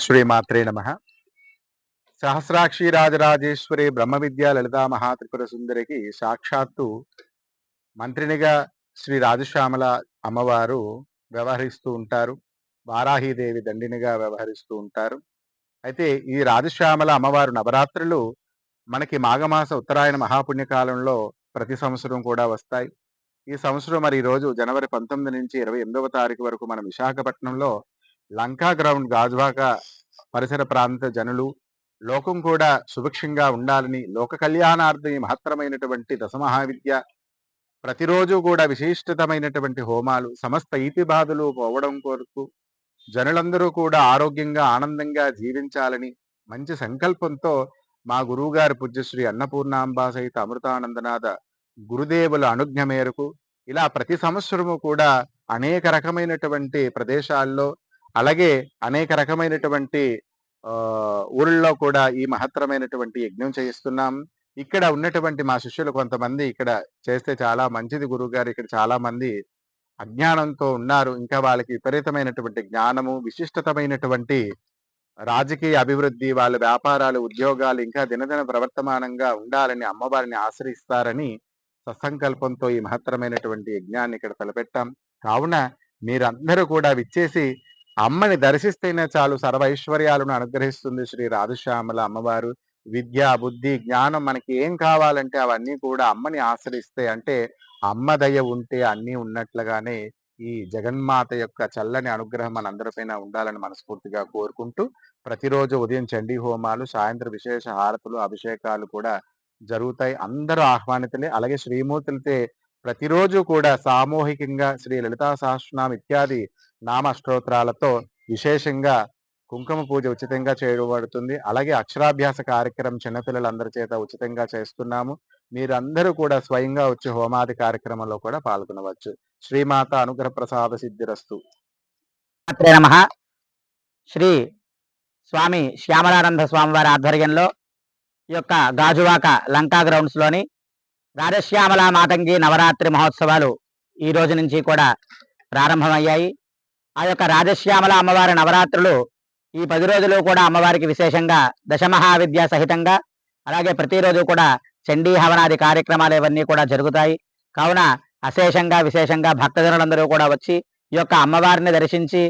శ్రీమాత్రే నమ. సహస్రాక్షి రాజరాజేశ్వరి బ్రహ్మ విద్యా లలితా మహాత్రిపుర సుందరికి సాక్షాత్తు మంత్రినిగా శ్రీ రాజశ్యామల అమ్మవారు వ్యవహరిస్తూ ఉంటారు. వారాహీదేవి దండినిగా వ్యవహరిస్తూ ఉంటారు. అయితే ఈ రాజశ్యామల అమ్మవారు నవరాత్రులు మనకి మాఘమాస ఉత్తరాయణ మహాపుణ్యకాలంలో ప్రతి సంవత్సరం కూడా వస్తాయి. ఈ సంవత్సరం మరి ఈరోజు జనవరి 19 నుంచి 28వ తారీఖు వరకు మన విశాఖపట్నంలో లంకా గ్రౌండ్ గాజువాక పరిసర ప్రాంత జనులు లోకం కూడా సుభిక్షంగా ఉండాలని లోక కళ్యాణార్థం ఈ మహత్తరమైనటువంటి దశమహావిద్య ప్రతిరోజు కూడా విశిష్టతమైనటువంటి హోమాలు సమస్త ఈతి బాధలు పోవడం కొరకు జనులందరూ కూడా ఆరోగ్యంగా ఆనందంగా జీవించాలని మంచి సంకల్పంతో మా గురువుగారు పూజ్యశ్రీ అన్నపూర్ణాంబ సహిత అమృతానందనాథ గురుదేవుల అనుజ్ఞ మేరకు ఇలా ప్రతి సంవత్సరము కూడా అనేక రకమైనటువంటి ప్రదేశాల్లో అలాగే అనేక రకమైనటువంటి ఊళ్ళలో కూడా ఈ మహత్తరమైనటువంటి యజ్ఞం చేయిస్తున్నాం. ఇక్కడ ఉన్నటువంటి మా శిష్యులు కొంతమంది ఇక్కడ చేస్తే చాలా మంచిది గురువుగారు, ఇక్కడ చాలా మంది అజ్ఞానంతో ఉన్నారు, ఇంకా వాళ్ళకి విపరీతమైనటువంటి జ్ఞానము విశిష్టతమైనటువంటి రాజకీయ అభివృద్ధి వాళ్ళ వ్యాపారాలు ఉద్యోగాలు ఇంకా దినదిన ప్రవర్తమానంగా ఉండాలని అమ్మవారిని ఆశ్రయిస్తారని సత్సంకల్పంతో ఈ మహత్తరమైనటువంటి యజ్ఞాన్ని ఇక్కడ తలపెట్టాం. కావున మీరందరూ కూడా విచ్చేసి అమ్మని దర్శిస్తేనే చాలు సర్వైశ్వర్యాలను అనుగ్రహిస్తుంది శ్రీ రాజశ్యామల అమ్మవారు. విద్య బుద్ధి జ్ఞానం మనకి ఏం కావాలంటే అవన్నీ కూడా అమ్మని ఆశ్రయిస్తే అంటే అమ్మ దయ ఉంటే అన్నీ ఉన్నట్లుగానే ఈ జగన్మాత యొక్క చల్లని అనుగ్రహం మనందరిపైన ఉండాలని మనస్ఫూర్తిగా కోరుకుంటూ ప్రతిరోజు ఉదయం చండీ హోమాలు, సాయంత్రం విశేష హారతులు, అభిషేకాలు కూడా జరుగుతాయి. అందరూ ఆహ్వానితులే. అలాగే శ్రీమూర్తులతో ప్రతిరోజు కూడా సామూహికంగా శ్రీ లలితా సహస్రనామ ఇత్యాది నామ స్తోత్రాలతో విశేషంగా కుంకుమ పూజ ఉచితంగా చేయబడుతుంది. అలాగే అక్షరాభ్యాస కార్యక్రమం చిన్నపిల్లలందరి చేత ఉచితంగా చేస్తున్నాము. మీరందరూ కూడా స్వయంగా వచ్చి హోమాది కార్యక్రమంలో కూడా పాల్గొనవచ్చు. శ్రీమాత అనుగ్రహ ప్రసాద సిద్ధిరస్తు. నమః. శ్రీ స్వామి శ్యామలానంద స్వామివారి ఆధ్వర్యంలో ఈ యొక్క గాజువాక లంకా గ్రౌండ్స్ లోని రాజశ్యామల మాతంగి నవరాత్రి మహోత్సవాలు ఈ రోజు నుంచి కూడా ప్రారంభమయ్యాయి. ఆ యొక్క రాజశ్యామల అమ్మవారి నవరాత్రులు ఈ 10 రోజులు కూడా అమ్మవారికి విశేషంగా దశమహావిద్య సహితంగా అలాగే ప్రతిరోజు కూడా చండీ హవనాది కార్యక్రమాలు ఇవన్నీ కూడా జరుగుతాయి. కావున అశేషంగా విశేషంగా భక్తజనులందరూ కూడా వచ్చి ఈ యొక్క అమ్మవారిని దర్శించి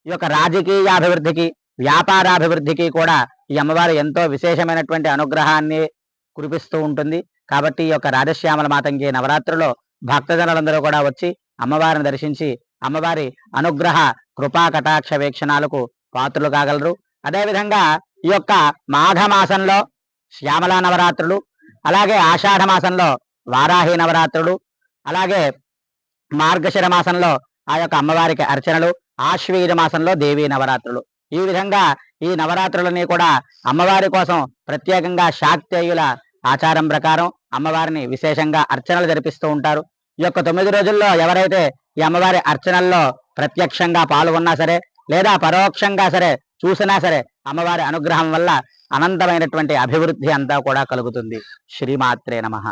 ఈ యొక్క రాజకీయాభివృద్ధికి వ్యాపారాభివృద్ధికి కూడా ఈ అమ్మవారు ఎంతో విశేషమైనటువంటి అనుగ్రహాన్ని కురిపిస్తూ ఉంటుంది. కాబట్టి ఈ యొక్క రాజశ్యామల మాతంగి నవరాత్రిలో భక్తజనులందరూ కూడా వచ్చి అమ్మవారిని దర్శించి అమ్మవారి అనుగ్రహ కృపా కటాక్ష వీక్షణాలకు పాత్రలు కాగలరు. అదేవిధంగా ఈ యొక్క మాఘమాసంలో శ్యామలా నవరాత్రులు, అలాగే ఆషాఢ మాసంలో వారాహి నవరాత్రులు, అలాగే మార్గశిర మాసంలో ఆ యొక్క అమ్మవారికి అర్చనలు, ఆశ్వీజ మాసంలో దేవీ నవరాత్రులు. ఈ విధంగా ఈ నవరాత్రులని కూడా అమ్మవారి కోసం ప్రత్యేకంగా శాక్తేయుల ఆచారం ప్రకారం అమ్మవారిని విశేషంగా అర్చనలు జరిపిస్తూ ఉంటారు. ఈ యొక్క 9 రోజుల్లో ఎవరైతే ఈ అమ్మవారి అర్చనల్లో ప్రత్యక్షంగా పాల్గొన్నా సరే లేదా పరోక్షంగా సరే చూసినా సరే అమ్మవారి అనుగ్రహం వల్ల అనంతమైనటువంటి అభివృద్ధి అంతా కూడా కలుగుతుంది. శ్రీమాత్రే నమః.